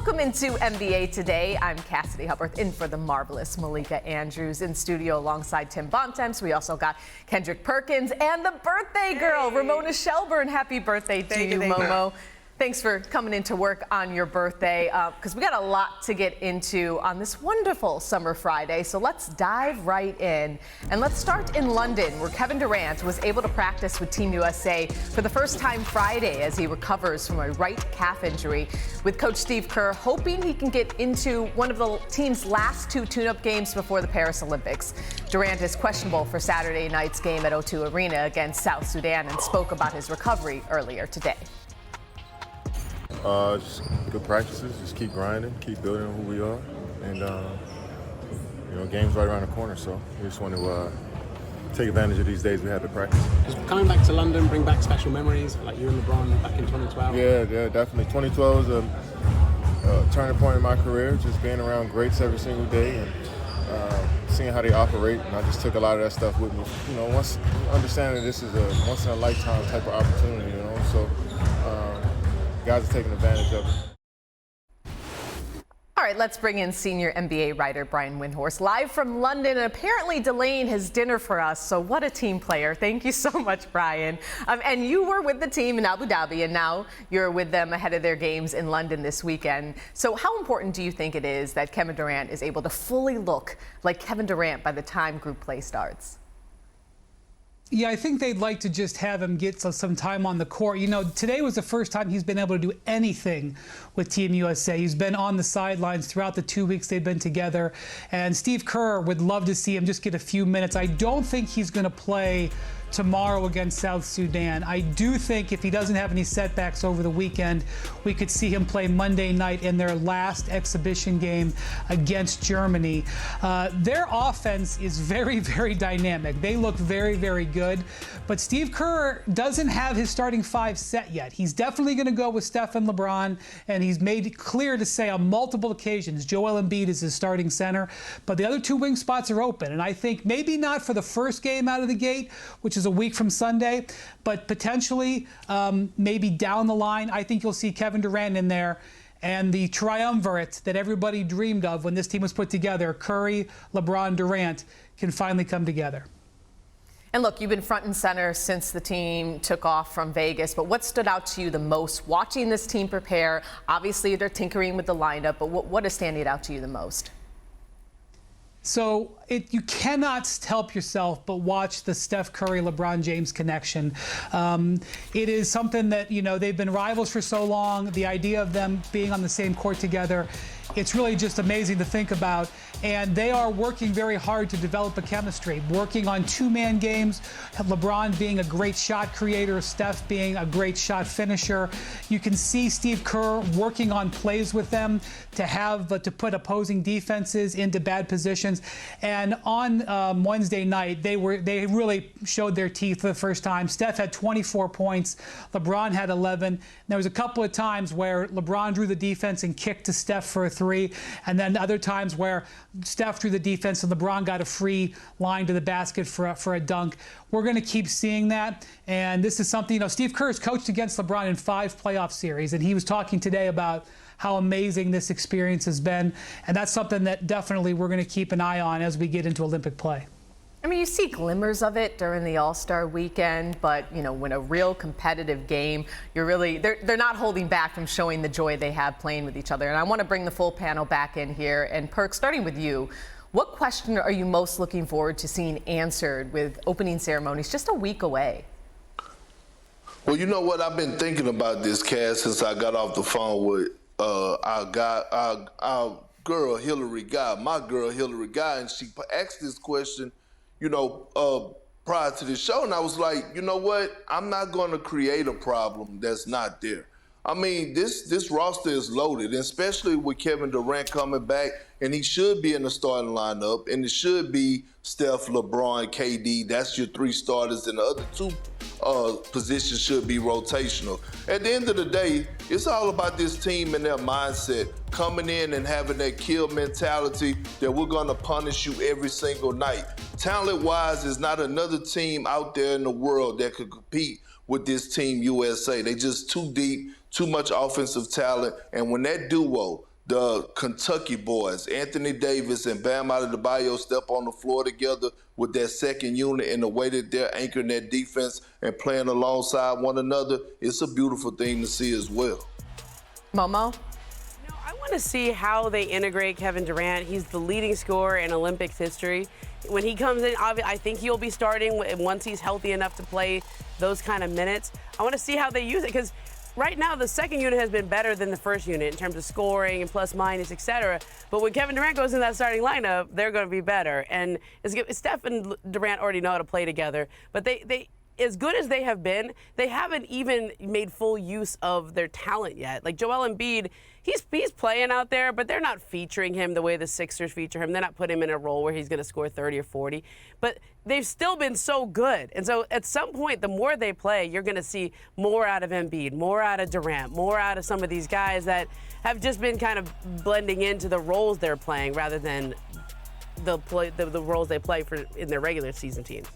Welcome into NBA Today. I'm Cassidy Hubbarth, in for the marvelous Malika Andrews, in studio alongside Tim Bontemps. We also got Kendrick, Perkins, and the birthday girl, Ramona Shelburne. Happy birthday to you, Momo. Thanks for coming into work on your birthday, because we got a lot to get into on this wonderful summer Friday. So let's dive right in. And let's start in London, where Kevin Durant was able to practice with Team USA for the first time Friday as he recovers from a right calf injury, with Coach Steve Kerr hoping he can get into one of the team's last two tune-up games before the Paris Olympics. Durant is questionable for Saturday night's game at O2 Arena against South Sudan and spoke about his recovery earlier today. Just good practices, just keep grinding, keep building on who we are, and game's right around the corner, so we just want to take advantage of these days we have to practice. Just coming back to London, bring back special memories, like you and LeBron back in 2012? Yeah, definitely. 2012 was a turning point in my career, just being around greats every single day and seeing how they operate, and I just took a lot of that stuff with me. Once understanding this is a once-in-a-lifetime type of opportunity, so guys are taking advantage of it. All right, let's bring in senior NBA writer Brian Windhorst, live from London, and apparently delaying his dinner for us. So what a team player. Thank you so much, Brian. And you were with the team in Abu Dhabi, and now you're with them ahead of their games in London this weekend. So how important do you think it is that Kevin Durant is able to fully look like Kevin Durant by the time group play starts? Yeah, I think they'd like to just have him get some time on the court. Today was the first time he's been able to do anything with Team USA. He's been on the sidelines throughout the 2 weeks they've been together. And Steve Kerr would love to see him just get a few minutes. I don't think he's going to play tomorrow against South Sudan. I do think if he doesn't have any setbacks over the weekend, we could see him play Monday night in their last exhibition game against Germany. Their offense is very, very dynamic. They look very, very good. But Steve Kerr doesn't have his starting five set yet. He's definitely going to go with Steph and LeBron, and he's made it clear to say on multiple occasions Joel Embiid is his starting center. But the other two wing spots are open, and I think maybe not for the first game out of the gate, which is a week from Sunday, but potentially maybe down the line, I think you'll see Kevin Durant in there, and the triumvirate that everybody dreamed of when this team was put together, Curry, LeBron, Durant, can finally come together. And look, you've been front and center since the team took off from Vegas, but what stood out to you the most watching this team prepare? Obviously, they're tinkering with the lineup, but what is standing out to you the most? So you cannot help yourself but watch the Steph Curry, LeBron James connection. It is something that, they've been rivals for so long. The idea of them being on the same court together, it's really just amazing to think about. And they are working very hard to develop a chemistry, working on two-man games, LeBron being a great shot creator, Steph being a great shot finisher. You can see Steve Kerr working on plays with them to put opposing defenses into bad positions. And on Wednesday night, they really showed their teeth for the first time. Steph had 24 points. LeBron had 11. And there was a couple of times where LeBron drew the defense and kicked to Steph for a three, and then other times where Steph drew the defense and LeBron got a free line to the basket for a dunk. We're going to keep seeing that, and this is something, Steve Kerr has coached against LeBron in 5 playoff series, and he was talking today about how amazing this experience has been, and that's something that definitely we're going to keep an eye on as we get into Olympic play. I mean, you see glimmers of it during the All-Star weekend, but, when a real competitive game, they're not holding back from showing the joy they have playing with each other. And I want to bring the full panel back in here. And Perk, starting with you, what question are you most looking forward to seeing answered with opening ceremonies just a week away? Well, you know what? I've been thinking about this, Cass, since I got off the phone with our girl, Hillary Guy, my girl, Hillary Guy, and she asked this question prior to the show, and I was like, you know what? I'm not going to create a problem that's not there. I mean, this roster is loaded, and especially with Kevin Durant coming back, and he should be in the starting lineup, and it should be Steph, LeBron, KD. That's your 3 starters, and the other 2 positions should be rotational. At the end of the day, it's all about this team and their mindset, coming in and having that kill mentality that we're going to punish you every single night. Talent-wise, there's not another team out there in the world that could compete with this Team USA. They just too deep, too much offensive talent, and when that duo, the Kentucky boys, Anthony Davis and Bam Adebayo, step on the floor together with that second unit and the way that they're anchoring that defense and playing alongside one another, it's a beautiful thing to see as well. Momo? I want to see how they integrate Kevin Durant. He's the leading scorer in Olympics history. When he comes in, I think he'll be starting once he's healthy enough to play those kind of minutes. I want to see how they use it, because right now the second unit has been better than the first unit in terms of scoring and plus minus, etc. But when Kevin Durant goes in that starting lineup, they're going to be better. And Steph and Durant already know how to play together, but they as good as they have been, they haven't even made full use of their talent yet. Like Joel Embiid, he's playing out there, but they're not featuring him the way the Sixers feature him. They're not putting him in a role where he's going to score 30 or 40. But they've still been so good. And so at some point, the more they play, you're going to see more out of Embiid, more out of Durant, more out of some of these guys that have just been kind of blending into the roles they're playing rather than the roles they play in their regular season teams.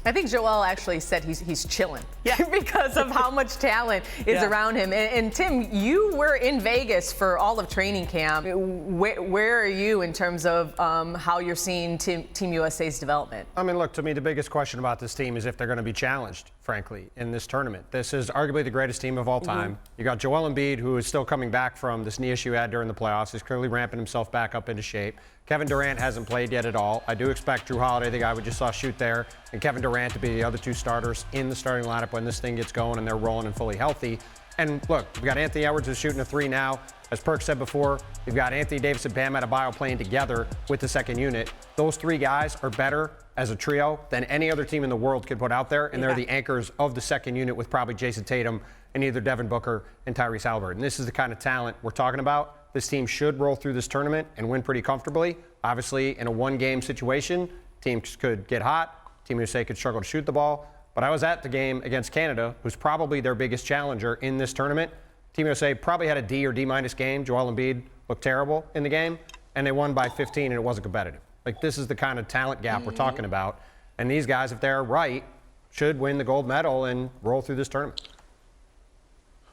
I think Joel actually said he's chilling, yeah, because of how much talent is around him. And Tim, you were in Vegas for all of training camp. Where are you in terms of how you're seeing Team USA's development? I mean, look, to me, the biggest question about this team is if they're going to be challenged, frankly, in this tournament. This is arguably the greatest team of all time. You got Joel Embiid, who is still coming back from this knee issue he had during the playoffs. He's clearly ramping himself back up into shape. Kevin Durant hasn't played yet at all. I do expect Drew Holiday, the guy we just saw shoot there, and Kevin Durant to be the other two starters in the starting lineup when this thing gets going and they're rolling and fully healthy. And look, we've got Anthony Edwards who's shooting a three now. As Perk said before, we've got Anthony Davis and Bam Adebayo playing together with the second unit. Those three guys are better as a trio than any other team in the world could put out there, and they're the anchors of the second unit with probably Jason Tatum and either Devin Booker and Tyrese Haliburton. This is the kind of talent we're talking about. This team should roll through this tournament and win pretty comfortably. Obviously, in a one-game situation, teams could get hot. Team USA could struggle to shoot the ball. But I was at the game against Canada, who's probably their biggest challenger in this tournament. Team USA probably had a D or D-minus game. Joel Embiid looked terrible in the game, and they won by 15, and it wasn't competitive. Like, this is the kind of talent gap we're talking about. And these guys, if they're right, should win the gold medal and roll through this tournament.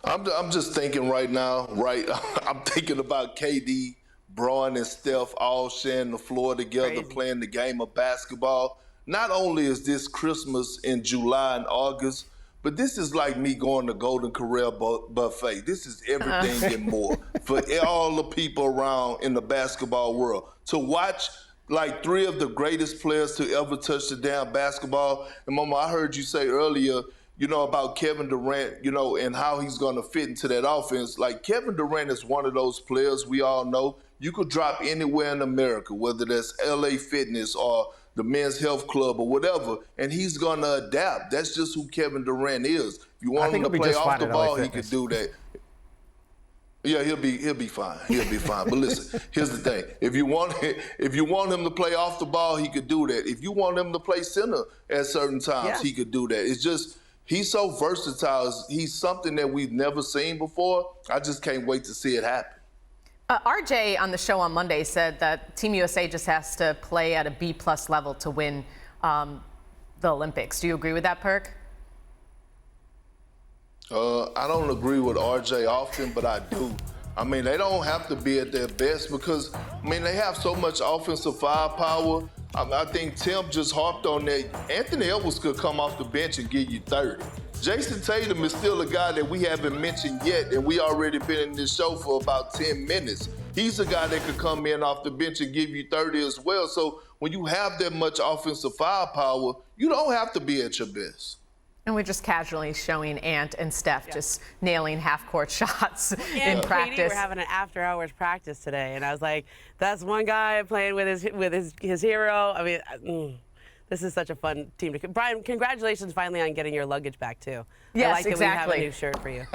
I'm just thinking right now, I'm thinking about KD, Braun, and Steph all sharing the floor together, playing the game of basketball. Not only is this Christmas in July and August, but this is like me going to Golden Corral Buffet. This is everything and more for all the people around in the basketball world. To watch like three of the greatest players to ever touch the damn basketball. And Mama, I heard you say earlier, about Kevin Durant, and how he's going to fit into that offense. Like, Kevin Durant is one of those players we all know you could drop anywhere in America, whether that's LA Fitness or the Men's Health Club or whatever, and he's going to adapt. That's just who Kevin Durant is. If you want him to play off the ball, he could do that. Yeah, he'll be fine. He'll be fine. But listen, here's the thing. If you want him to play off the ball, he could do that. If you want him to play center at certain times, he could do that. It's just he's so versatile. He's something that we've never seen before. I just can't wait to see it happen. RJ on the show on Monday said that Team USA just has to play at a B+ level to win the Olympics. Do you agree with that, Perk? I don't agree with RJ often, but I do. I mean, they don't have to be at their best because, they have so much offensive firepower. I think Tim just harped on that. Anthony Edwards could come off the bench and give you 30. Jason Tatum is still a guy that we haven't mentioned yet, and we already been in this show for about 10 minutes. He's a guy that could come in off the bench and give you 30 as well. So when you have that much offensive firepower, you don't have to be at your best. And we're just casually showing Ant and Steph just nailing half-court shots in practice. We're having an after-hours practice today, and I was like, that's one guy playing with his hero. This is such a fun team. Brian, congratulations finally on getting your luggage back, too. Yes, I like exactly. that we have a new shirt for you.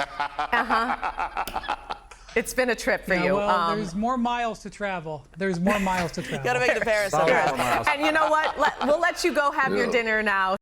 It's been a trip for you. Well, there's more miles to travel. There's more miles to travel. Got to make the Paris. And you know what? We'll let you go have your dinner now.